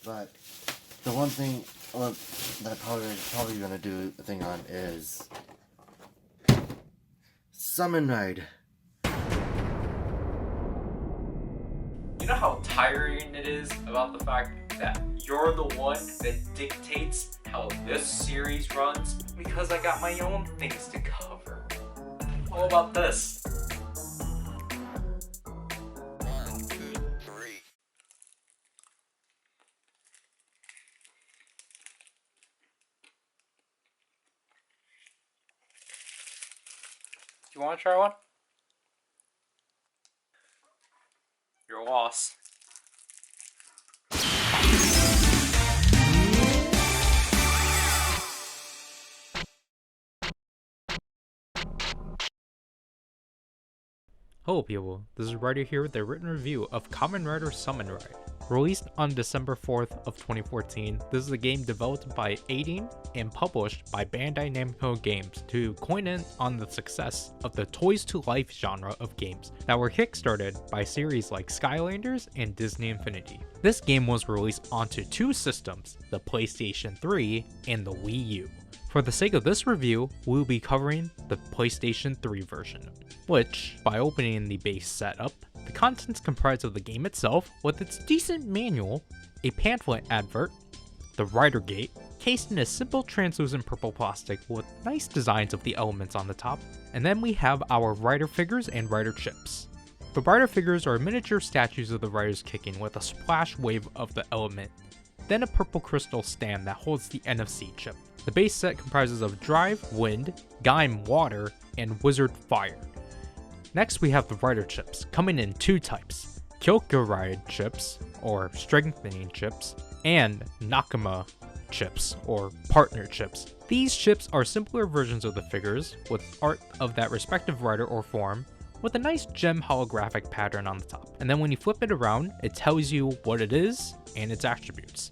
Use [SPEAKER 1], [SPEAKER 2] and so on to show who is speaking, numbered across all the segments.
[SPEAKER 1] But the one thing that I'm probably gonna do a thing on is Summonride.
[SPEAKER 2] You know how tiring it is about the fact that you're the one that dictates how this series runs? Because I got my own things to cover. How about this? You want to try one? You're a loss.
[SPEAKER 3] Hello people, this is Ryder here with a written review of Kamen Rider Summonride. Released on December 4th of 2014, this is a game developed by Aiding and published by Bandai Namco Games to coin in on the success of the Toys to Life genre of games that were kickstarted by series like Skylanders and Disney Infinity. This game was released onto two systems, the PlayStation 3 and the Wii U. For the sake of this review, we will be covering the PlayStation 3 version, which, by opening the base setup, the contents comprise of the game itself with its decent manual, a pamphlet advert, the Ryder gate, cased in a simple translucent purple plastic with nice designs of the elements on the top, and then we have our Ryder figures and Ryder chips. The Ryder figures are miniature statues of the Riders kicking with a splash wave of the element, then a purple crystal stand that holds the NFC chip. The base set comprises of Drive, Wind, Gaim, Water, and Wizard, Fire. Next we have the Ryder chips, coming in two types, Kyokuride chips, or strengthening chips, and Nakama chips, or partner chips. These chips are simpler versions of the figures, with art of that respective rider or form, with a nice gem holographic pattern on the top. And then when you flip it around, it tells you what it is and its attributes.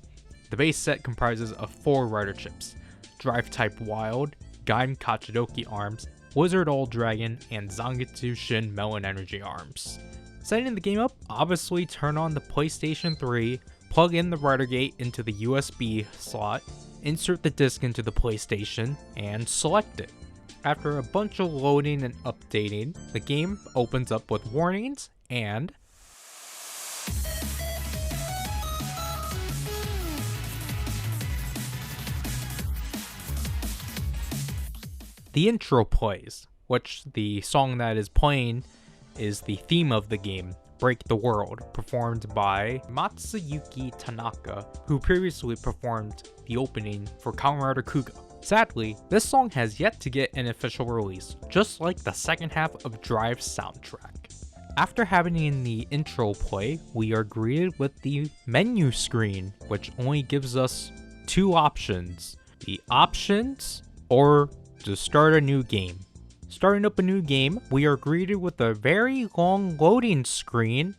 [SPEAKER 3] The base set comprises of 4 Ryder chips, Drive type Wild, Gaim Kachidoki arms, Wizard Old Dragon, and Zangetsu Shin Melon Energy arms. Setting the game up, obviously turn on the PlayStation 3, plug in the Ryder gate into the USB slot, insert the disc into the PlayStation, and select it. After a bunch of loading and updating, the game opens up with warnings and the intro plays, which the song that is playing is the theme of the game, Break the World, performed by Matsuyuki Tanaka, who previously performed the opening for Kamen Rider Kuga. Sadly, this song has yet to get an official release, just like the second half of Drive's soundtrack. After having the intro play, we are greeted with the menu screen, which only gives us 2 options. The options or to start a new game. Starting up a new game, we are greeted with a very long loading screen.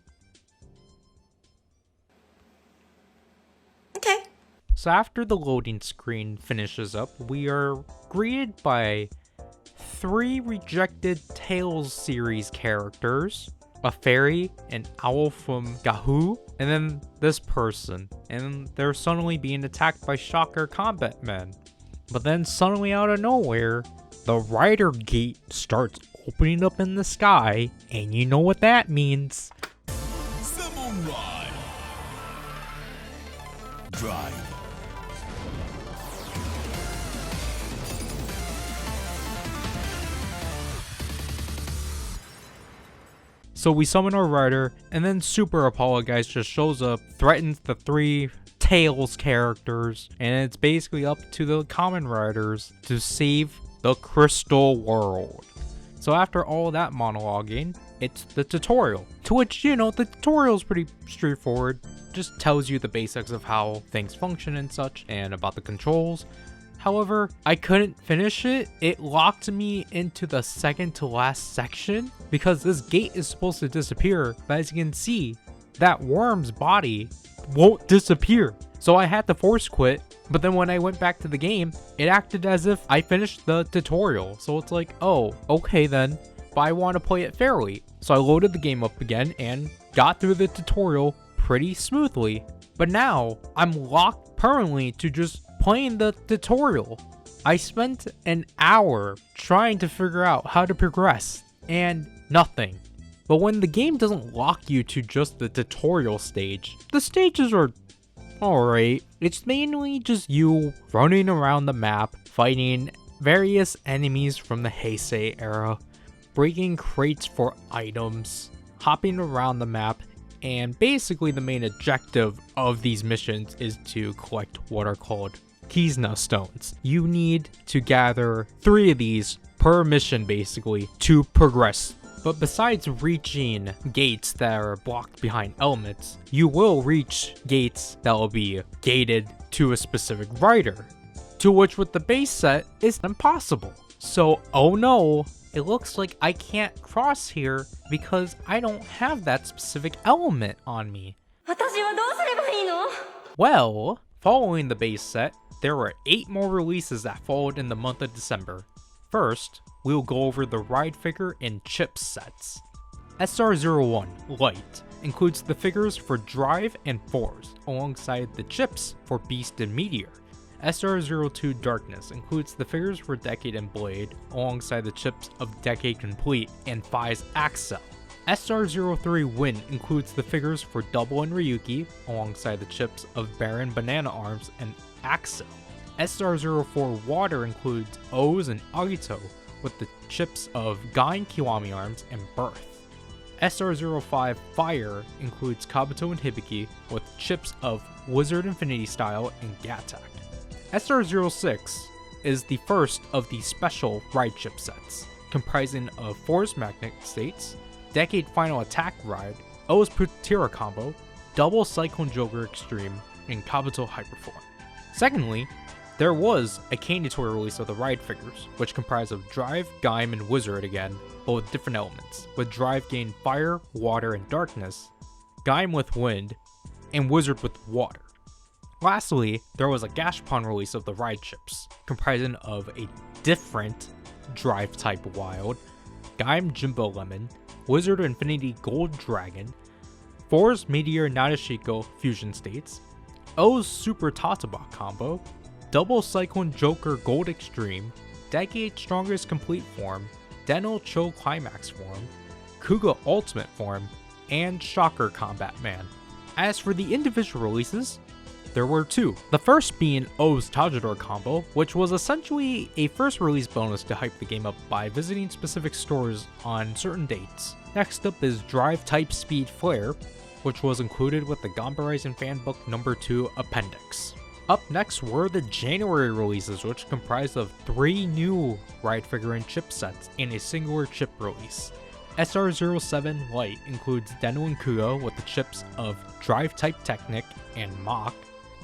[SPEAKER 4] Okay.
[SPEAKER 3] So after the loading screen finishes up, we are greeted by 3 rejected Tales series characters, a fairy, an owl from Gahoo, and then this person, and they're suddenly being attacked by Shocker Combat Men. But then suddenly out of nowhere, the Ryder gate starts opening up in the sky, and you know what that means.
[SPEAKER 5] Summonride. Drive.
[SPEAKER 3] So we summon our Ryder, and then Super Apollo Guys just shows up, threatens the 3 Tails characters, and it's basically up to the Kamen Riders to save the Crystal World. So after all that monologuing, it's the tutorial, to which, the tutorial is pretty straightforward, just tells you the basics of how things function and such, and about the controls. However, I couldn't finish it. It locked me into the second to last section, because this gate is supposed to disappear, but as you can see, that worm's body won't disappear. So I had to force quit, but then when I went back to the game, it acted as if I finished the tutorial. So it's like, oh, okay then, but I want to play it fairly. So I loaded the game up again and got through the tutorial pretty smoothly. But now, I'm locked permanently to just playing the tutorial. I spent an hour trying to figure out how to progress, and nothing. But when the game doesn't lock you to just the tutorial stage, the stages are alright. It's mainly just you running around the map, fighting various enemies from the Heisei era, breaking crates for items, hopping around the map, and basically the main objective of these missions is to collect what are called Kizna stones. You need to gather 3 of these per mission basically to progress. But besides reaching gates that are blocked behind elements, you will reach gates that will be gated to a specific rider, to which with the base set is impossible. So, oh no, it looks like I can't cross here because I don't have that specific element on me. Well, following the base set, there were 8 more releases that followed in the month of December. First, we'll go over the ride figure and chip sets. SR01 Light includes the figures for Drive and Force, alongside the chips for Beast and Meteor. SR02 Darkness includes the figures for Decade and Blade, alongside the chips of Decade Complete and Fi's Axel. SR03 Wind includes the figures for Double and Ryuki, alongside the chips of Baron Banana Arms and Axel. SR04 Water includes Oz and Agito, with the chips of Gain Kiwami Arms and Birth. SR05 Fire includes Kabuto and Hibiki, with chips of Wizard Infinity Style and Gattack. SR06 is the first of the special ride chip sets, comprising of Force Magnet States, Decade Final Attack Ride, O's Putira Combo, Double Cyclone Joker Extreme, and Kabuto Hyperform. Secondly, there was a Candy-Toy release of the ride figures, which comprised of Drive, Gaim, and Wizard again, but with different elements, with Drive gained Fire, Water, and Darkness, Gaim with Wind, and Wizard with Water. Lastly, there was a Gashpon release of the ride chips, comprising of a different Drive type Wild, Gaim Jimbo Lemon, Wizard Infinity Gold Dragon, Force Meteor Nadeshiko Fusion States, O's Super Tatabak Combo, Double Cyclone Joker Gold Extreme, Decade Strongest Complete Form, Deno Cho Climax Form, Kuga Ultimate Form, and Shocker Combat Man. As for the individual releases, there were 2. The first being O's Tajidor Combo, which was essentially a first release bonus to hype the game up by visiting specific stores on certain dates. Next up is Drive Type Speed Flare, which was included with the Gamba Rising Fanbook No. 2 Appendix. Up next were the January releases, which comprised of 3 new ride figure and chip sets and a singular chip release. SR07 Light includes Deno and Kugo with the chips of Drive Type Technic and Mach.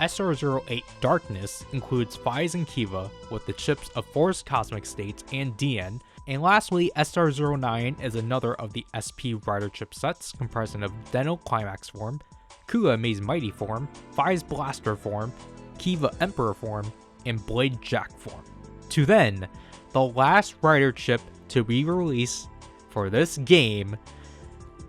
[SPEAKER 3] SR08 Darkness includes Fies and Kiva with the chips of Force Cosmic States and DN. And lastly, SR09 is another of the SP Rider chip sets, comprising of Deno Climax Form, Kuga Maze Mighty Form, Fies Blaster Form, Kiva Emperor Form, and Blade Jack Form. To then, the last Rider chip to be released for this game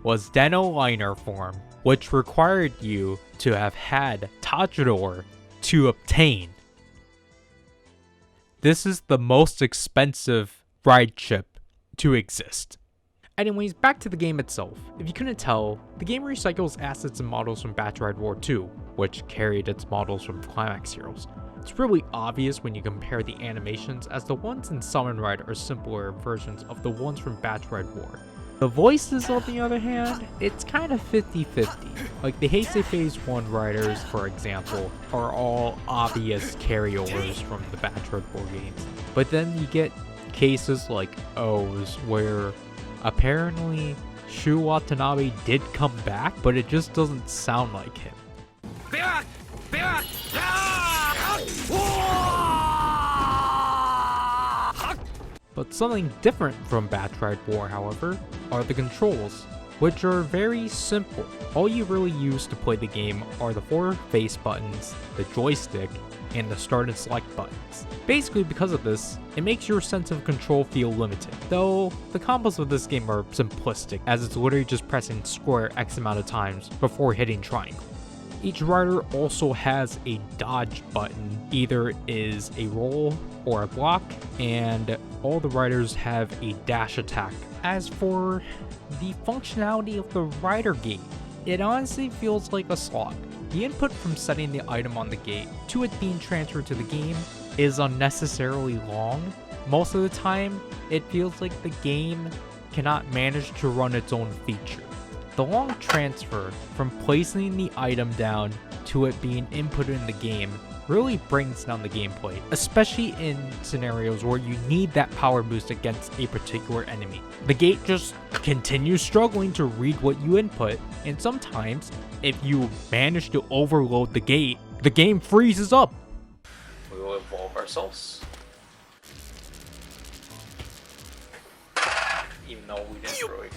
[SPEAKER 3] was Deno Liner Form, which required you to have had Tajidor to obtain. This is the most expensive ride chip to exist. Anyways, back to the game itself. If you couldn't tell, the game recycles assets and models from Batch Ride War 2, which carried its models from Climax Heroes. It's really obvious when you compare the animations, as the ones in Summonride are simpler versions of the ones from Batch Ride War. The voices, on the other hand, it's kind of 50-50. Like the Heisei Phase 1 riders, for example, are all obvious carryovers from the Batch Ride War games. But then you get cases like O's, where apparently Shu Watanabe did come back, but it just doesn't sound like him. But something different from Batch Ride War, however, are the controls, which are very simple. All you really use to play the game are the 4 face buttons, the joystick, and the start and select buttons. Basically, because of this, it makes your sense of control feel limited, though the combos of this game are simplistic, as it's literally just pressing square X amount of times before hitting triangle. Each rider also has a dodge button, either is a roll or a block, and all the riders have a dash attack. As for the functionality of the rider gate, it honestly feels like a slog. The input from setting the item on the gate to it being transferred to the game is unnecessarily long. Most of the time, it feels like the game cannot manage to run its own feature. The long transfer from placing the item down to it being inputted in the game really brings down the gameplay, especially in scenarios where you need that power boost against a particular enemy. The gate just continues struggling to read what you input, and sometimes, if you manage to overload the game freezes up.
[SPEAKER 2] We will evolve ourselves. Even though we didn't really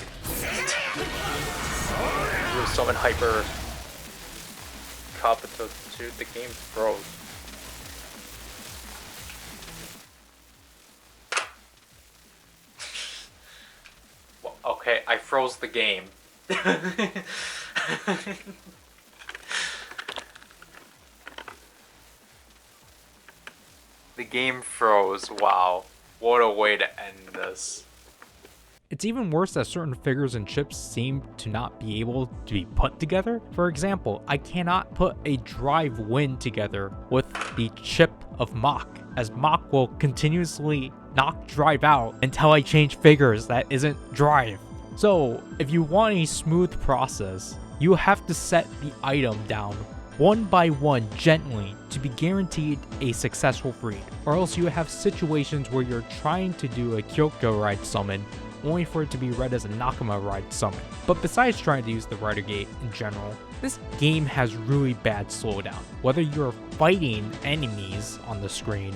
[SPEAKER 2] we will summon hyper competent to the game froze. Well, okay, I froze the game. The game froze. Wow. What a way to end this.
[SPEAKER 3] It's even worse that certain figures and chips seem to not be able to be put together. For example, I cannot put a drive win together with the chip of Mach, as Mach will continuously knock drive out until I change figures that isn't drive. So if you want a smooth process, you have to set the item down one by one gently to be guaranteed a successful read, or else you have situations where you're trying to do a Kyoko Ride summon only for it to be read as a Nakama Ride summon. But besides trying to use the Rider Gate in general, this game has really bad slowdown. Whether you're fighting enemies on the screen,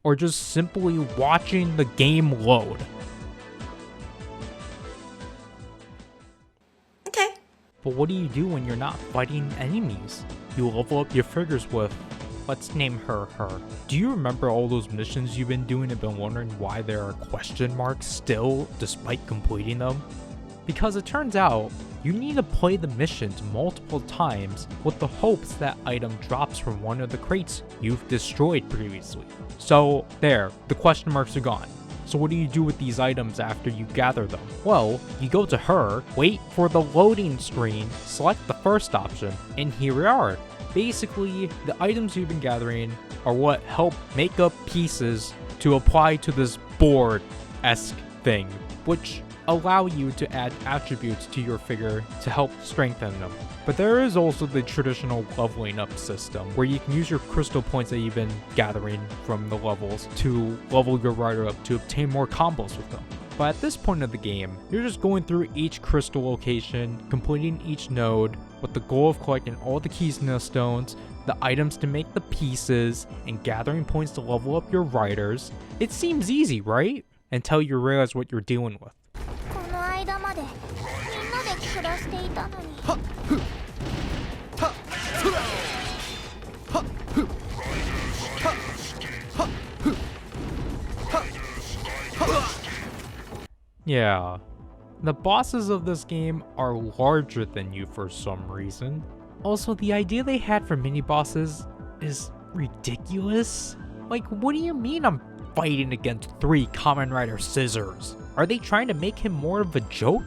[SPEAKER 3] or just simply watching the game load. But what do you do when you're not fighting enemies? You level up your figures with, let's name her. Do you remember all those missions you've been doing and been wondering why there are question marks still despite completing them? Because it turns out, you need to play the missions multiple times with the hopes that item drops from one of the crates you've destroyed previously. So there, the question marks are gone. So what do you do with these items after you gather them? Well, you go to her, wait for the loading screen, select the first option, and here we are. Basically, the items you've been gathering are what help make up pieces to apply to this board-esque thing, which allow you to add attributes to your figure to help strengthen them. But there is also the traditional leveling up system, where you can use your crystal points that you've been gathering from the levels to level your rider up to obtain more combos with them. But at this point of the game, you're just going through each crystal location, completing each node, with the goal of collecting all the keys and the stones, the items to make the pieces, and gathering points to level up your riders. It seems easy, right? Until you realize what you're dealing with. Yeah, the bosses of this game are larger than you for some reason. Also, the idea they had for mini-bosses is ridiculous. Like, what do you mean I'm fighting against 3 Kamen Rider Scissors? Are they trying to make him more of a joke?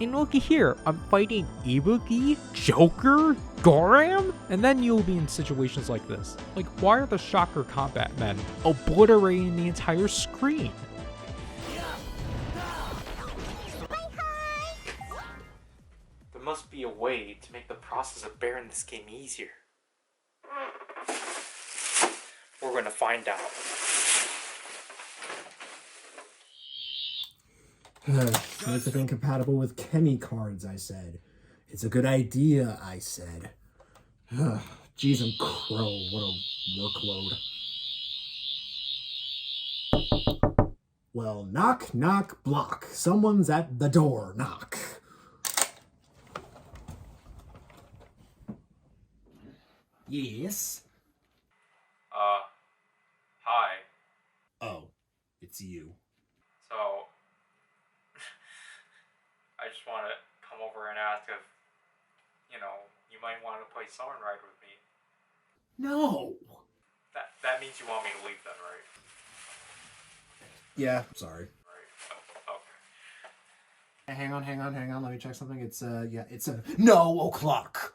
[SPEAKER 3] And looky here, I'm fighting Ibuki, Joker, Goram? And then you'll be in situations like this. Like, why are the Shocker Combat Men obliterating the entire screen?
[SPEAKER 2] There must be a way to make the process of bearing this game easier. We're gonna find out.
[SPEAKER 4] Make it incompatible with Kemi cards, I said. It's a good idea, I said. Jeez and crow, what a workload. Well, knock, knock, block. Someone's at the door, knock. Yes?
[SPEAKER 2] Hi.
[SPEAKER 4] Oh, it's you.
[SPEAKER 2] So, I just want to come over and ask if, you might want to play Summonride with me.
[SPEAKER 4] No!
[SPEAKER 2] That means you want me to leave then, right?
[SPEAKER 4] Yeah, sorry.
[SPEAKER 2] Right. Oh, okay.
[SPEAKER 4] Hang on, let me check something. It's no o'clock!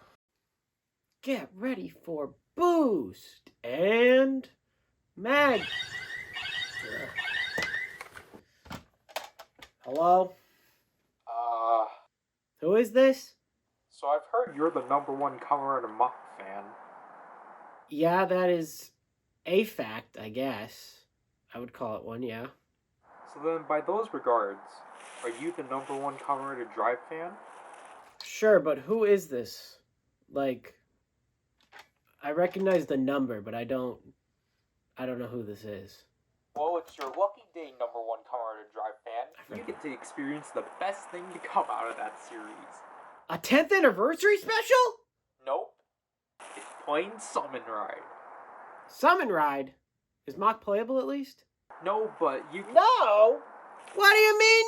[SPEAKER 6] Get ready for Boost and Mag. Hello? Who is this?
[SPEAKER 2] So I've heard you're the #1 Kamen Rider Mock fan.
[SPEAKER 6] Yeah, that is a fact, I guess. I would call it one, yeah.
[SPEAKER 2] So then, by those regards, are you the #1 Kamen Rider Drive fan?
[SPEAKER 6] Sure, but who is this? Like, I recognize the number, but I don't know who this is.
[SPEAKER 2] Well, it's your lucky day, #1 Kamen Rider Drive fan. You get to experience the best thing to come out of that series.
[SPEAKER 6] A 10th anniversary special?
[SPEAKER 2] Nope. It's plain Summonride.
[SPEAKER 6] Summonride? Is Mock playable at least?
[SPEAKER 2] No, but you...
[SPEAKER 6] No! What do you mean,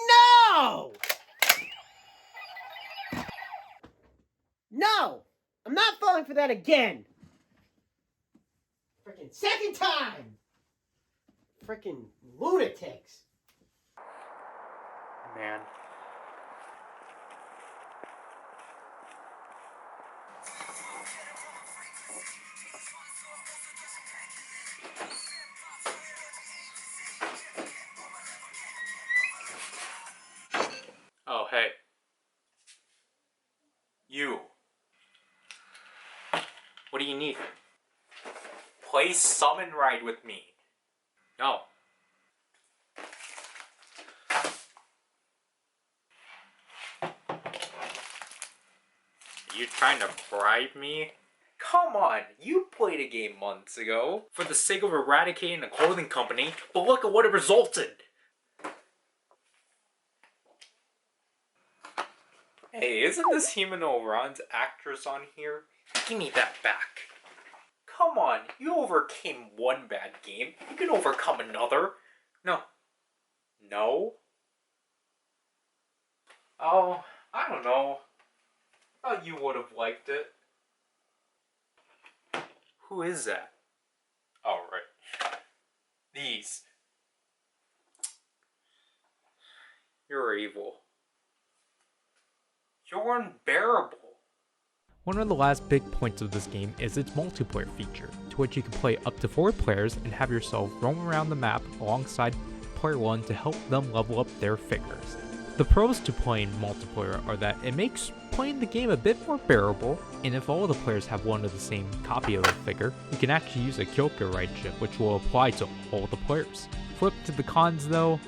[SPEAKER 6] no? No! I'm not falling for that again! Freaking second time! Freaking lunatics!
[SPEAKER 2] Man. Oh, hey. You. What do you need? Play Summonride with me. No. You trying to bribe me? Come on, you played a game months ago for the sake of eradicating a clothing company, but look at what it resulted. Hey, isn't this Himeno Ron's actress on here? Give me that back. Come on, you overcame one bad game. You can overcome another. No. No? Oh, I don't know. Thought you would have liked it. Who is that? Oh, right. These. You're evil. You're unbearable.
[SPEAKER 3] One of the last big points of this game is its multiplayer feature, to which you can play up to 4 players and have yourself roam around the map alongside player 1 to help them level up their figures. The pros to playing multiplayer are that it makes playing the game a bit more bearable, and if all the players have one of the same copy of the figure, you can actually use a Kyoko Ride chip, which will apply to all the players. Flip to the cons though,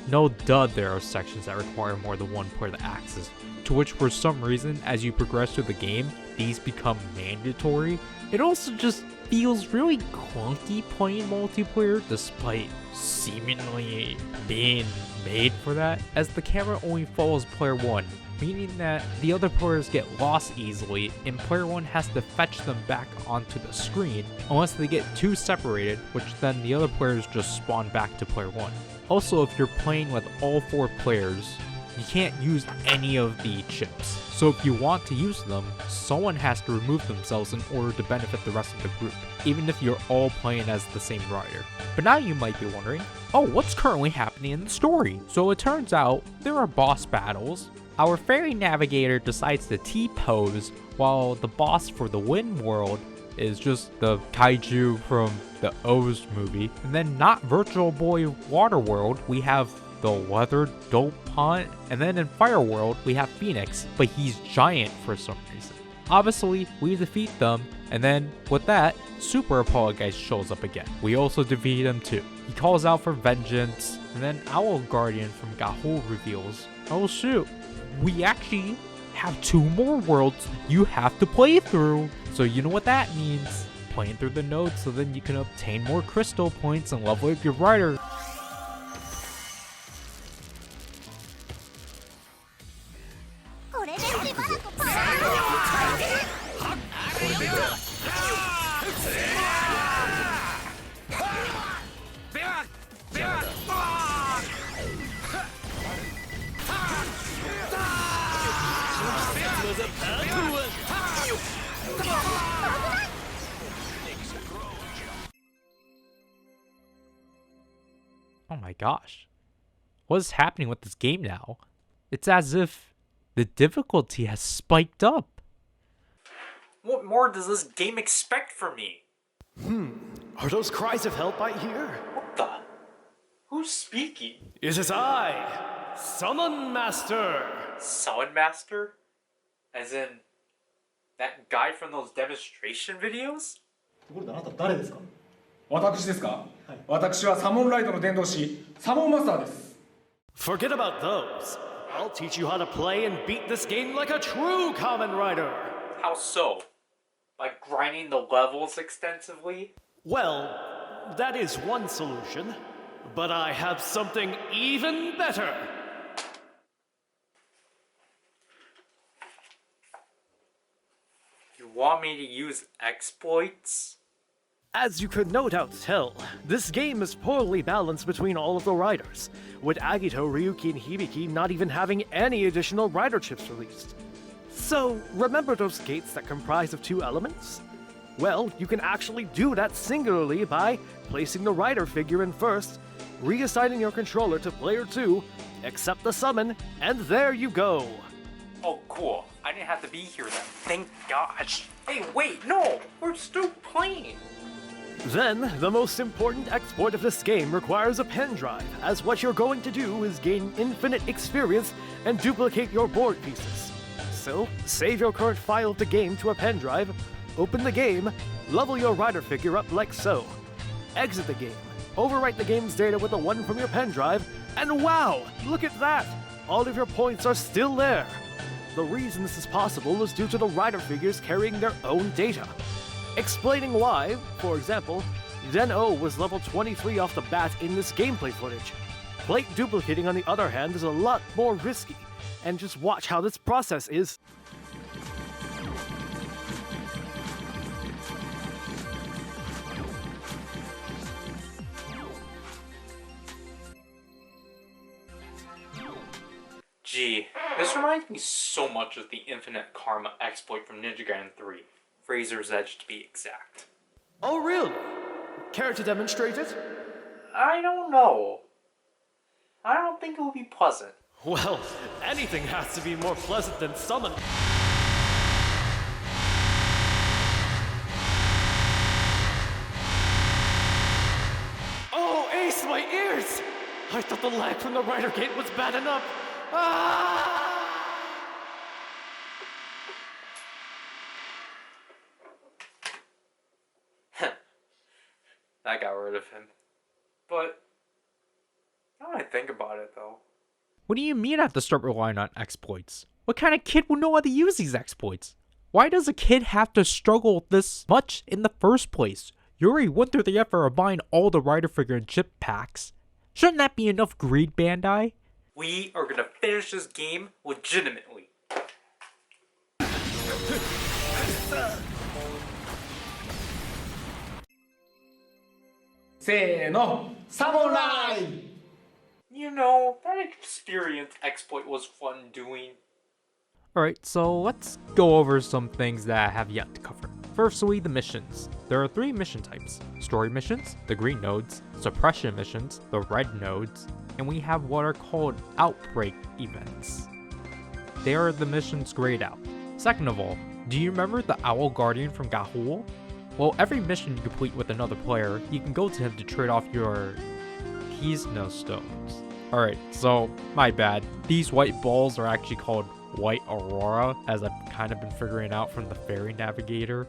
[SPEAKER 3] no duh there are sections that require more than one player to access, to which for some reason, as you progress through the game, these become mandatory. It also just feels really clunky playing multiplayer despite seemingly being made for that, as the camera only follows player 1, meaning that the other players get lost easily and player 1 has to fetch them back onto the screen unless they get too separated, which then the other players just spawn back to player 1. Also, if you're playing with all 4 players, you can't use any of the chips. So if you want to use them, someone has to remove themselves in order to benefit the rest of the group, even if you're all playing as the same rider. But now you might be wondering, oh, what's currently happening in the story? So it turns out there are boss battles. Our fairy navigator decides to T-pose while the boss for the Wind World is just the kaiju from the O's movie. And then not Virtual Boy Water World, we have the Weather Dopant, and then in Fire World we have Phoenix, but he's giant for some reason. Obviously, we defeat them, and then with that, Super Apologise shows up again. We also defeat him too. He calls out for vengeance, and then Owl Guardian from Gahul reveals, oh shoot, we actually have 2 more worlds you have to play through. So you know what that means. Playing through the nodes so then you can obtain more crystal points and level up your rider. Oh my gosh. What is happening with this game now? It's as if the difficulty has spiked up.
[SPEAKER 2] What more does this game expect from me?
[SPEAKER 7] Are those cries of help I hear?
[SPEAKER 2] What the? Who's speaking?
[SPEAKER 7] It is I, Summon Master!
[SPEAKER 2] Summon Master? As in, that guy from those demonstration videos?
[SPEAKER 8] ところであなた誰ですか？私ですか？私はサモンライドの伝道師、サモンマスターです。
[SPEAKER 7] Forget about those. I'll teach you how to play and beat this game like a true Kamen Rider.
[SPEAKER 2] How so? By grinding the levels extensively?
[SPEAKER 7] Well, that is one solution, but I have something even better.
[SPEAKER 2] You want me to use exploits?
[SPEAKER 7] As you could no doubt tell, this game is poorly balanced between all of the riders, with Agito, Ryuki, and Hibiki not even having any additional rider chips released. So, remember those gates that comprise of 2 elements? Well, you can actually do that singularly by placing the rider figure in first, reassigning your controller to player 2, accept the summon, and there you go!
[SPEAKER 2] Oh, cool. I didn't have to be here then. Thank gosh. Hey, wait, no! We're still playing!
[SPEAKER 7] Then, the most important exploit of this game requires a pen drive, as what you're going to do is gain infinite experience and duplicate your board pieces. So, save your current file of the game to a pen drive, open the game, level your rider figure up like so. Exit the game, overwrite the game's data with the one from your pen drive, and wow! Look at that! All of your points are still there! The reason this is possible is due to the rider figures carrying their own data. Explaining why, for example, Den-O was level 23 off the bat in this gameplay footage. Plate duplicating, on the other hand, is a lot more risky, and just watch how this process is.
[SPEAKER 2] Gee, this reminds me so much of the Infinite Karma exploit from Ninja Gaiden 3. Fraser's Edge to be exact.
[SPEAKER 7] Oh really? Care to demonstrate it?
[SPEAKER 2] I don't know. I don't think it will be pleasant.
[SPEAKER 7] Well, anything has to be more pleasant than summon. Oh, Ace, my ears! I thought the lag from the rider gate was bad enough. Ah!
[SPEAKER 2] That got rid of him. But now I think about it though.
[SPEAKER 3] What do you mean I have to start relying on exploits? What kind of kid would know how to use these exploits? Why does a kid have to struggle this much in the first place? You already went through the effort of buying all the rider figure and chip packs. Shouldn't that be enough greed, Bandai?
[SPEAKER 2] We are gonna finish this game legitimately.
[SPEAKER 8] せーの、サモンライド
[SPEAKER 2] You know, that experience exploit was fun doing.
[SPEAKER 3] Alright, so let's go over some things that I have yet to cover. Firstly, the missions. There are 3 mission types. Story missions, the green nodes, suppression missions, the red nodes, and we have what are called outbreak events. They are the missions grayed out. Second of all, do you remember the Owl Guardian from Gahul? Well, every mission you complete with another player, you can go to him to trade off your Keysno stones. Alright, so, my bad. These white balls are actually called White Aurora, as I've kind of been figuring out from the Fairy Navigator.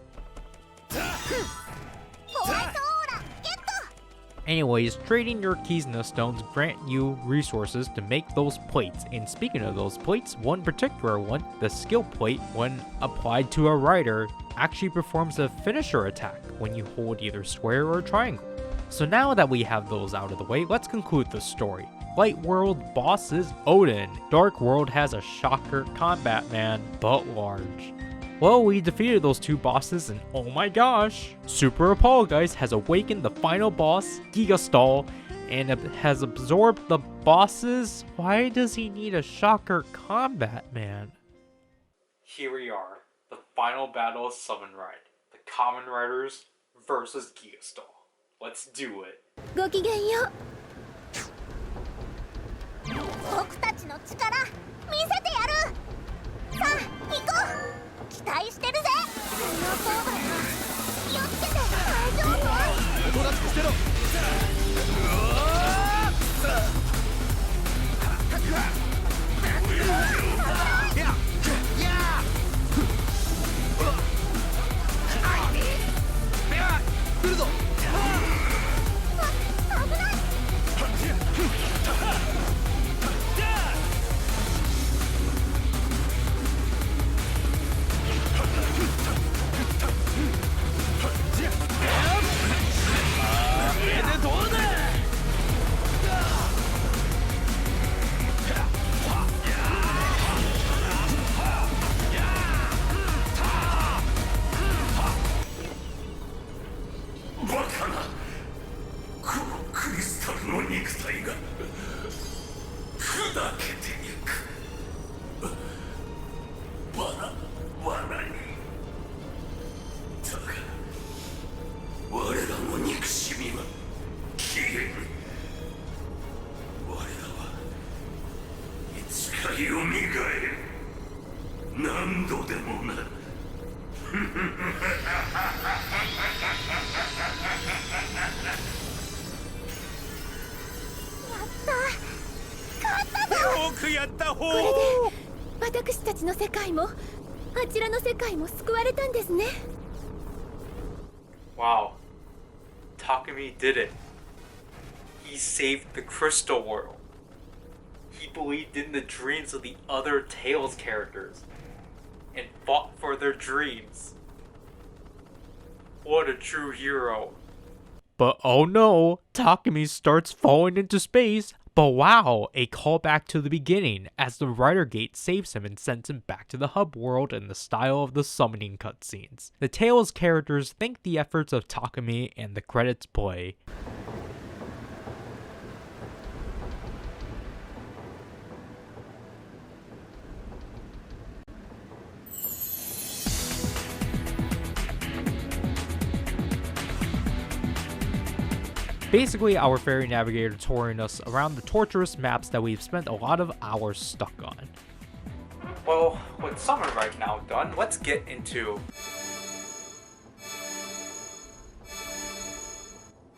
[SPEAKER 3] Anyways, trading your Keysno stones grant you resources to make those plates, and speaking of those plates, one particular one, the skill plate, when applied to a rider, actually performs a finisher attack when you hold either square or triangle. So now that we have those out of the way, let's conclude the story. Light World boss is Odin. Dark World has a shocker combat man, but large. Well, we defeated those 2 bosses, and oh my gosh, Super Apologize has awakened the final boss, Gigastal, and has absorbed the bosses. Why does he need a shocker combat man?
[SPEAKER 2] Here we are, the final battle of Summonride. The Kamen Riders versus Gigastal. Let's do it.
[SPEAKER 9] ごきげんよう。僕たちの力見せてやる。さあ行こう。期待してるぜ。強そうだな。気をつけて。大丈夫？おとなしくしてろ。来るぞ。危ない。
[SPEAKER 5] バカな、このクリスタルの肉体が砕けていく。罠に。だが我らの憎しみは消えぬ。我らはいつかよみがえる。何度でもな。よくやったほう。
[SPEAKER 9] これで私たちの世界もあちらの世界も救われたんですね。
[SPEAKER 2] Wow. Takumi did it. He saved the Crystal World. He believed in the dreams of the other Tales characters and fought for their dreams. What a true hero.
[SPEAKER 3] But oh no, Takumi starts falling into space. But wow, a callback to the beginning as the Ryder Gate saves him and sends him back to the hub world in the style of the summoning cutscenes. The Tales characters thank the efforts of Takumi and the credits play. Basically, our ferry navigator touring us around the torturous maps that we've spent a lot of hours stuck on.
[SPEAKER 2] Well, with Summonride now done, let's get into...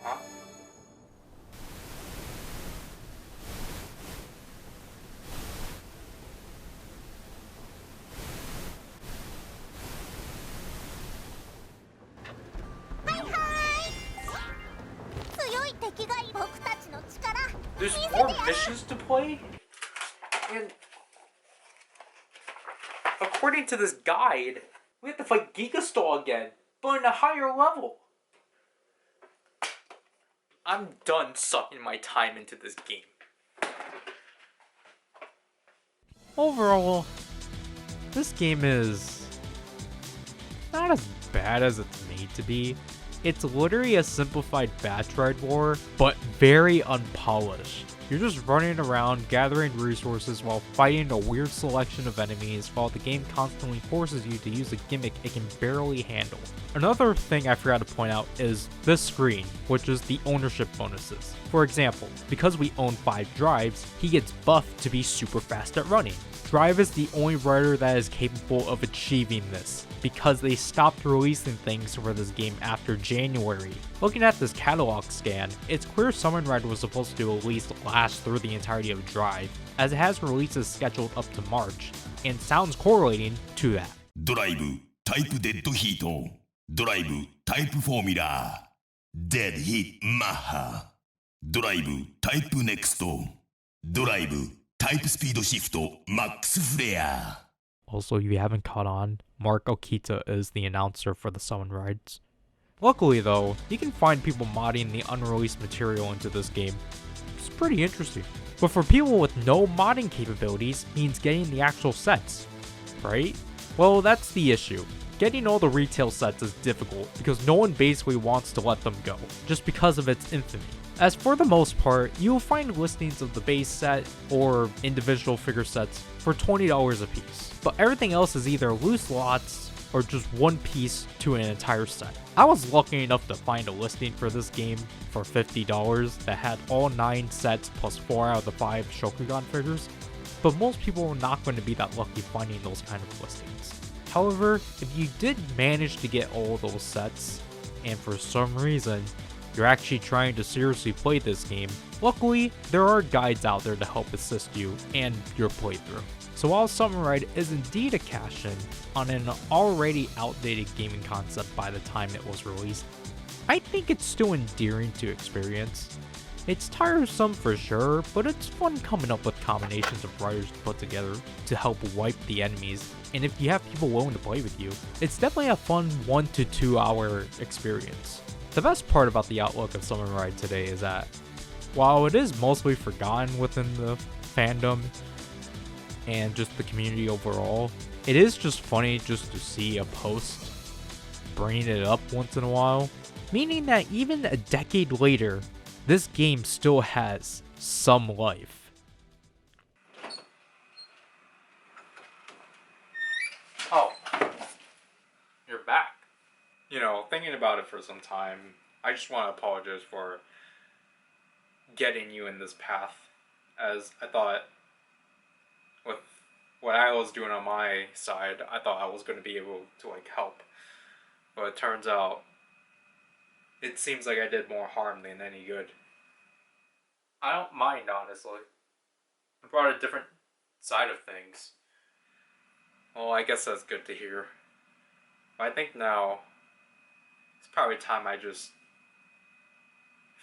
[SPEAKER 2] Huh? There's more missions to play? And according to this guide, we have to fight Gigastal again, but in a higher level. I'm done sucking my time into this game.
[SPEAKER 3] Overall, this game is not as bad as it's made to be. It's literally a simplified batch ride war, but very unpolished. You're just running around gathering resources while fighting a weird selection of enemies while the game constantly forces you to use a gimmick it can barely handle. Another thing I forgot to point out is this screen, which is the ownership bonuses. For example, because we own 5 drives, he gets buffed to be super fast at running. Drive is the only rider that is capable of achieving this, because they stopped releasing things for this game after January. Looking at this catalog scan, it's clear Summonride was supposed to at least last through the entirety of Drive, as it has releases scheduled up to March, and sounds correlating to that.
[SPEAKER 5] ドライブタイプデッドヒート、ドライブタイプフォーミュラー、デッドヒートマッハ、ドライブタイプネクスト、ドライブタイプスピードシフトマックスフレア。
[SPEAKER 3] Also, if you haven't caught on, Mark Okita is the announcer for the Summon Rides. Luckily though, you can find people modding the unreleased material into this game. It's pretty interesting. But for people with no modding capabilities means getting the actual sets, right? Well, that's the issue. Getting all the retail sets is difficult because no one basically wants to let them go, just because of its infamy. As for the most part, you will find listings of the base set or individual figure sets for $20 a piece, but everything else is either loose lots or just one piece to an entire set. I was lucky enough to find a listing for this game for $50 that had all 9 sets plus 4 out of the 5 Shokugan figures, but most people are not going to be that lucky finding those kind of listings. However, if you did manage to get all those sets, and for some reason, you're actually trying to seriously play this game, luckily, there are guides out there to help assist you and your playthrough. So while Summonride is indeed a cash-in on an already outdated gaming concept by the time it was released, I think it's still endearing to experience. It's tiresome for sure, but it's fun coming up with combinations of riders to put together to help wipe the enemies, and if you have people willing to play with you, it's definitely a fun 1 to 2 hour experience. The best part about the outlook of Summonride today is that, while it is mostly forgotten within the fandom and just the community overall, it is just funny just to see a post bringing it up once in a while, meaning that even a decade later, this game still has some life.
[SPEAKER 2] Oh, you're back. You know, thinking about it for some time, I just want to apologize for getting you in this path, as I thought with what I was doing on my side, I thought I was going to be able to like help, but it turns out it seems like I did more harm than any good. I don't mind, honestly. I brought a different side of things. Well, I guess that's good to hear. But I think now it's probably time I just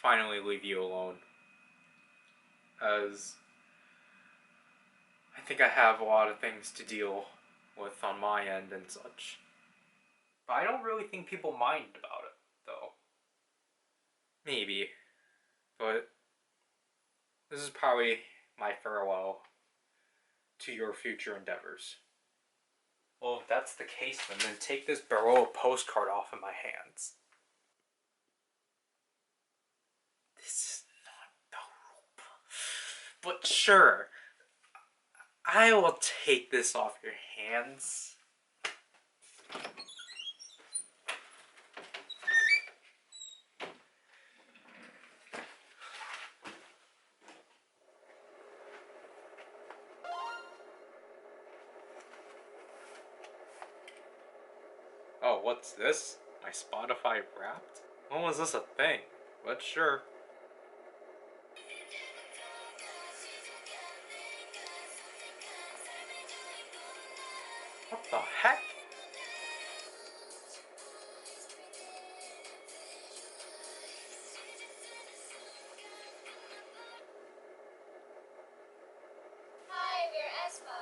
[SPEAKER 2] finally leave you alone, as I think I have a lot of things to deal with on my end and such. But I don't really think people mind about it, though. Maybe. But this is probably my farewell to your future endeavors. Well, if that's the case, then take this Barroa postcard off of my hands. This is not the rope. But sure, I will take this off your hands. Oh, what's this? My Spotify Wrapped? When was this a thing? But sure. What the heck?
[SPEAKER 9] Hi, we're Espa.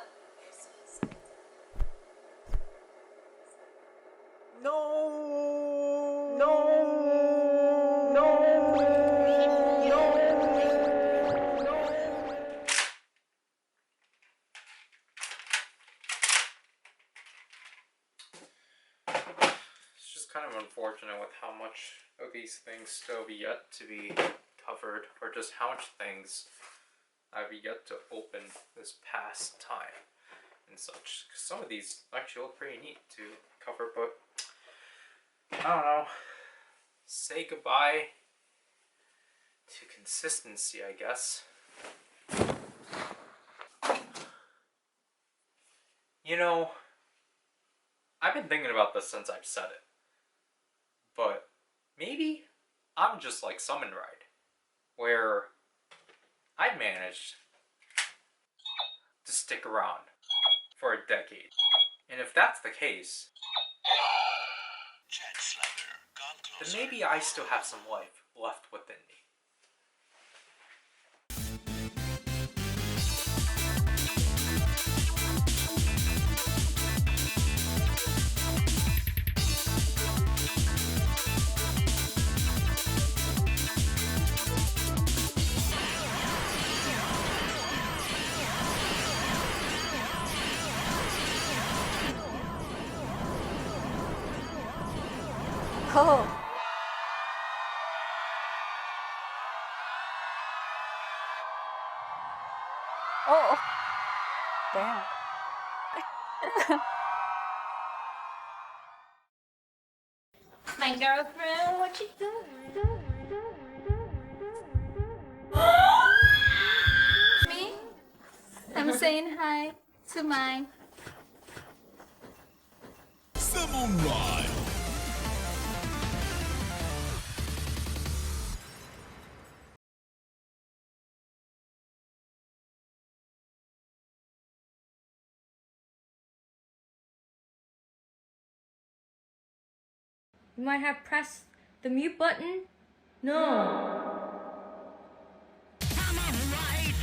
[SPEAKER 2] It's just kind of unfortunate with how much of these things still have yet to be covered, or just how much things I've yet to open this past time and such. 'Cause some of these actually look pretty neat to cover, but I don't know. Say goodbye to consistency, I guess. You know, I've been thinking about this since I've said it, but maybe I'm just like Summonride, where I managed to stick around for a decade. And if that's the case, then maybe I still have some life left within me.
[SPEAKER 9] Oh. Oh. Damn. Hi, girlfriend. What you doing? Me? I'm saying hi to my
[SPEAKER 5] Summonride.
[SPEAKER 10] You might have pressed the mute button. No.
[SPEAKER 5] Samurai